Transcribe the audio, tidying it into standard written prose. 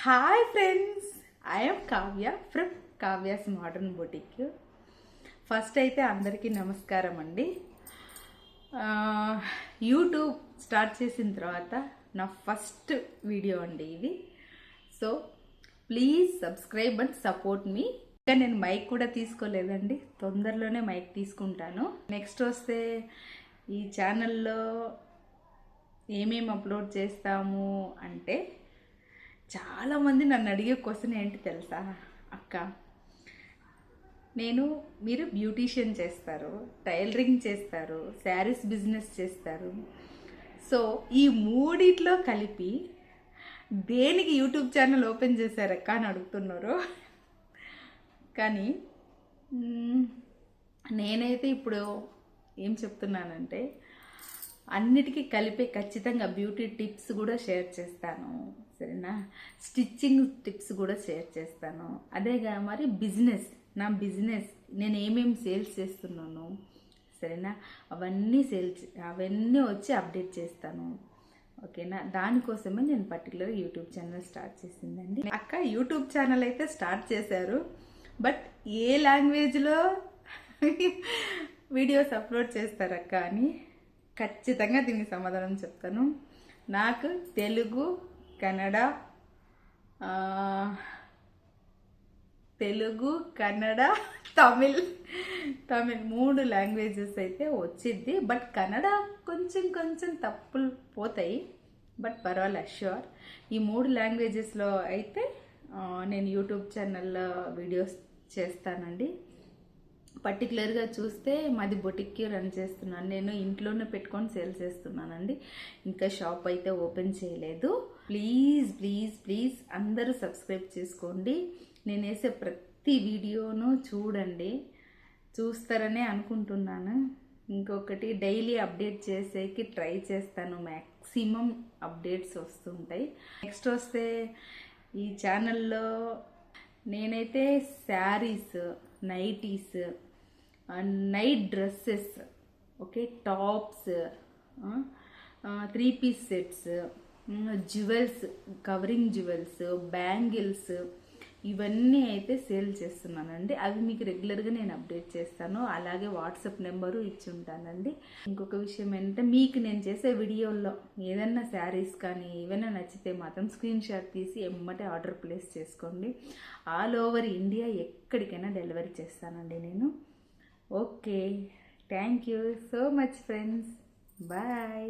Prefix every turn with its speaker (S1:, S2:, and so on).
S1: Hi friends, I'm Kavya from Kavya's modern boutique. First అయితే అందరికీ నమస్కారం అండి. యూట్యూబ్ స్టార్ట్ చేసిన తర్వాత నా ఫస్ట్ వీడియో అండి ఇది. So please subscribe and support మీ. ఇంకా నేను మైక్ కూడా తీసుకోలేదండి, తొందరలోనే మైక్ తీసుకుంటాను. నెక్స్ట్ వస్తే ఈ ఛానల్లో ఏమేమి అప్లోడ్ చేస్తాము అంటే, చాలామంది నన్ను అడిగే క్వశ్చన్ ఏంటి తెలుసా అక్క, మీరు బ్యూటీషియన్ చేస్తారు, టైలరింగ్ చేస్తారు, శారీస్ బిజినెస్ చేస్తారు, సో ఈ మూడిట్లో కలిపి దేనికి యూట్యూబ్ ఛానల్ ఓపెన్ చేశారక్క అని అడుగుతున్నారు. కానీ నేనైతే ఇప్పుడు ఏం చెప్తున్నానంటే, అన్నిటికీ కలిపే ఖచ్చితంగా బ్యూటీ టిప్స్ కూడా షేర్ చేస్తాను, సరేనా? స్టిచ్చింగ్ టిప్స్ కూడా షేర్ చేస్తాను. అదేగా మరి నా బిజినెస్ నేను ఏమేమి సేల్స్ చేస్తున్నాను, సరేనా? అవన్నీ వచ్చి అప్డేట్ చేస్తాను, ఓకేనా? దానికోసమే నేను పర్టికులర్ యూట్యూబ్ ఛానల్ స్టార్ట్ చేసిందండి. అక్క యూట్యూబ్ ఛానల్ అయితే స్టార్ట్ చేశారు, బట్ ఏ లాంగ్వేజ్లో వీడియోస్ అప్లోడ్ చేస్తారక్క అని ఖచ్చితంగా దీనికి సమాధానం చెప్తాను. నాకు తెలుగు, కన్నడ, తమిళ్ 3 లాంగ్వేజెస్ అయితే వచ్చింది. బట్ కన్నడ కొంచెం తప్పులు పోతాయి, బట్ పర్వాలేదు, ష్యూర్. ఈ 3 లాంగ్వేజెస్లో అయితే నేను యూట్యూబ్ ఛానల్లో వీడియోస్ చేస్తానండి. పర్టికులర్గా చూస్తే మాది బొటిక్కి రన్ చేస్తున్నాను, నేను ఇంట్లోనే పెట్టుకొని సేల్ చేస్తున్నానండి. ఇంకా షాప్ అయితే ఓపెన్ చేయలేదు. ప్లీజ్ అందరూ సబ్స్క్రైబ్ చేసుకోండి. నేను వేసే ప్రతి వీడియోను చూడండి, చూస్తారనే అనుకుంటున్నాను. ఇంకొకటి, డైలీ అప్డేట్ చేసేకి ట్రై చేస్తాను, మ్యాక్సిమం అప్డేట్స్ వస్తుంటాయి. నెక్స్ట్ వస్తే ఈ ఛానల్లో నేనైతే saris, nighties, night dresses, okay, tops, 3 piece sets, jewels, covering jewels, bangles, ఇవన్నీ అయితే సేల్ చేస్తున్నానండి. అవి మీకు రెగ్యులర్గా నేను అప్డేట్ చేస్తాను. అలాగే వాట్సాప్ నెంబరు ఇచ్చి ఉంటానండి. ఇంకొక విషయం ఏంటంటే, మీకు నేను చేసే వీడియోల్లో ఏదన్నా శారీస్ కానీ ఏమైనా నచ్చితే మాత్రం స్క్రీన్ షాట్ తీసి ఎమ్మటే ఆర్డర్ ప్లేస్ చేసుకోండి. ఆల్ ఓవర్ ఇండియా ఎక్కడికైనా డెలివరీ చేస్తానండి నేను. Okay, thank you so much friends, bye.